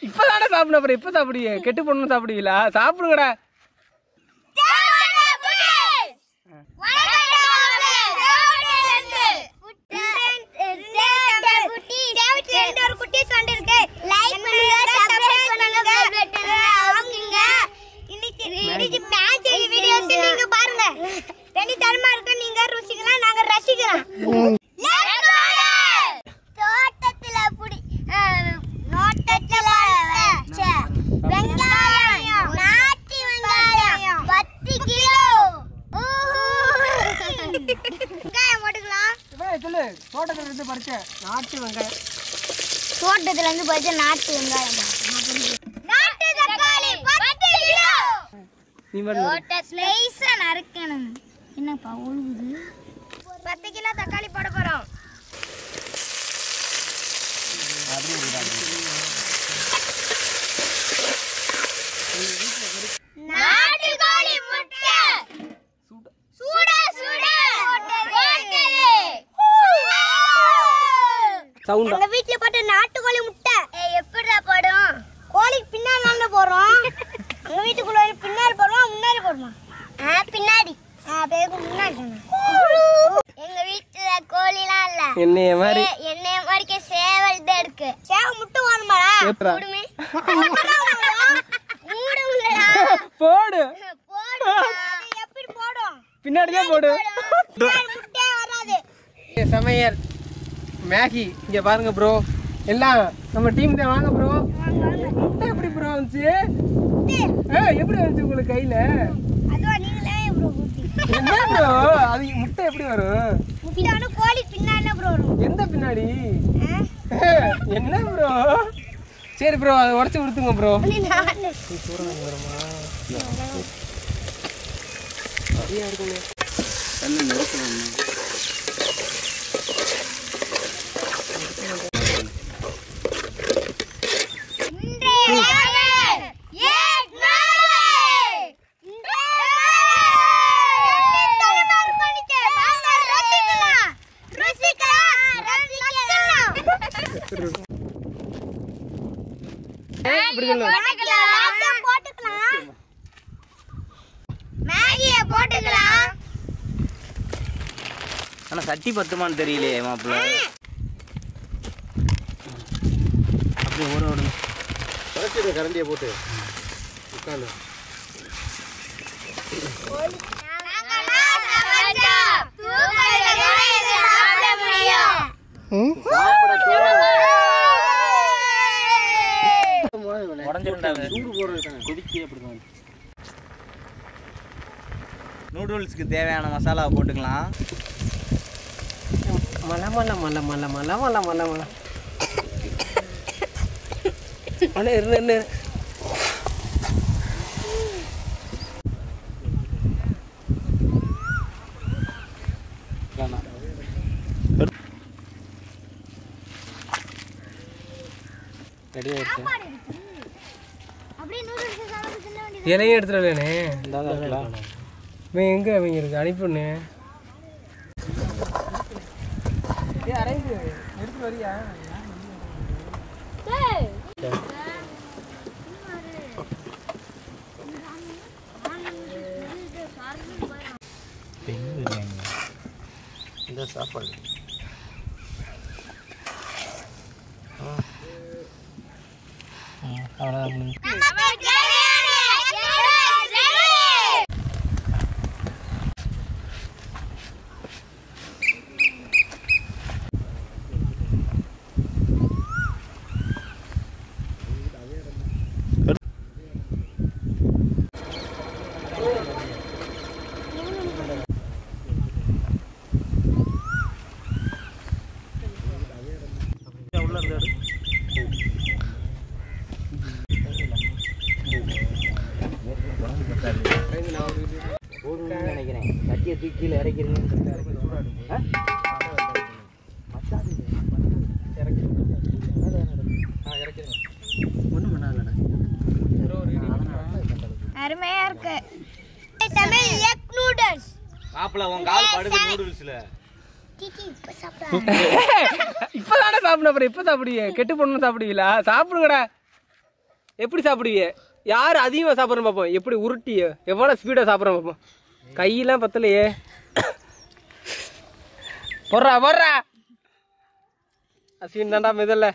இப்பதானே சாப்பிட அப்புறம் இப்ப சாப்பிடுவீங்க கெட்டு பொண்ணு சாப்பிடுவீங்களா சாப்பிடுங்கடா தோட்டத்துல பறிச்ச நாட்டு வெங்காயம் தோட்டத்துல இருந்து பறிச்ச நாட்டு வெங்காயம் நாட்டு தக்காளி 10 கிலோ நீ தோட்ட ஸ்லைஸா நறுக்கணும் என்னப்பா ஒழுகுது 10 கிலோ தக்காளி போட போறோம் நாட்டு கோழி முட்டை சூட சூட சவுண்ட் எங்க வீட்ல போட்ட நாட்டுக்கோழி முட்டை எப்படிடா போடும் கோழிக்கு பின்னால போறோம் எங்க வீட்டுக்குள்ள பின்னாடி போறோம் முன்னாடி போறோமா பின்னாடி பேருக்கு முன்னாடி எங்க வீட்ல கோழிலாம் இல்ல என்னைய மாதிரி சேவல் தான் இருக்கு சேவ முட்டை வாங்குமாடா போடுமே மூடு உள்ளடா போடு போடு எப்படி போடும் பின்னாடி தான் போடு முட்டை வராது சமையல் மேகி இங்க பாருங்க ப்ரோ எல்லாம் நம்ம டீம் தான் வாங்க ப்ரோ முட்டை எப்படி ப்ரோ வந்துச்சு எப்படி வந்துச்சு உங்களுக்கு கையில அதுவா நீங்களே ப்ரோ என்ன ப்ரோ அது முட்டை எப்படி வரும் முட்டையான கோழி பின்னாடி ப்ரோ வரும் எந்த பின்னாடி என்ன ப்ரோ சரி ப்ரோ அதை உடைச்சு கொடுத்துங்க ப்ரோ சரியா இருக்குங்க தண்ணி நிறுத்தணும் ஆனா சட்டி பத்துமான்னு தெரியலையே மாப்பிள்ள அப்படியே ஓட ஓடுங்க குறைச்சிடு கரண்டியை போட்டு உட்காந்து நூடுல்ஸ்க்கு தேவையான மசாலா போட்டுக்கலாம் மலை மலை மலை மலை மலை மலை மலை மலை அண்ணே இருந்து இலையும் எடுத்துடலண்ணே எங்க அவங்க இருக்கு அனுப்பிண்ணே எடுத்து வரியா இந்த சாப்பாடு அவ்வளோதான் நினைக்கிறேன் சட்டியை தூக்கி கீழே இறக்கிறீங்க ஒன்றும் பண்ணாத அருமையா இருக்கு மாப்பிள்ள உன் கால் படுது நூடுல்ஸ்ல இப்ப இப்பதானே சாப்பிடணும், அப்புறம் எப்ப சாப்பிடுவீங்க? கெட்டு போடணும் சாப்பிடுவீங்களா? சாப்பிடுங்கடா. எப்படி சாப்பிடுவீங்க? யார் அதிகமாக சாப்பிட்றோம் பார்ப்போம். எப்படி உருட்டி எவ்வளோ ஸ்பீடாக சாப்பிட்றோம் பார்ப்போம். கையெல்லாம் பத்தலையே. போடுறா அஸ்வின் தாண்டா முதல்ல.